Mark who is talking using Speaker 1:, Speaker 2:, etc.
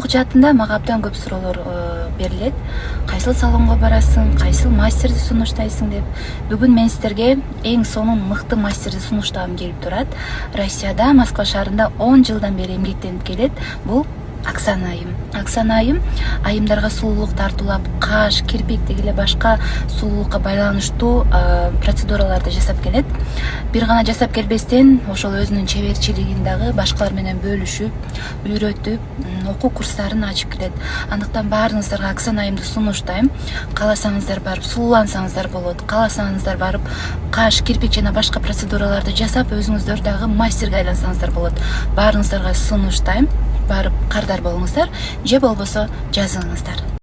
Speaker 1: жаатында мага абдан көп суроолор берилет. Кайсыл салонго барасың, кайсыл мастерди сунуштайсың деп. Бүгүн мен сиздерге эң сонун мыкты мастерди сунуштагым келип турат. Россияда, Москва шаарында 10 жылдан бери эмгектенип келет. Бул Оксана айым. Оксана айым айымдарга сулуулук тартуулап, каш, кирпик дегеле башка сулуулукка байланыштуу процедураларды жасап келет. Бир гана жасап келбестен, ошол өзүнүн чеберчилигин дагы башкалар менен бөлүшүп, үйрөтүп, окуу курстарын ачып келет. Андыктан баарыңыздарга Оксана айымды сунуштайм. Кааласаңыздар барып сулуулансаңыздар болот. Кааласаңыздар барып каш, кирпик жана башка процедураларды жасап, өзүңүздөр дагы мастерге айлансаңыздар болот. Баарыңыздарга сунуштайм. Барып кардар болуңуздар, же болбосо жазыңыздар.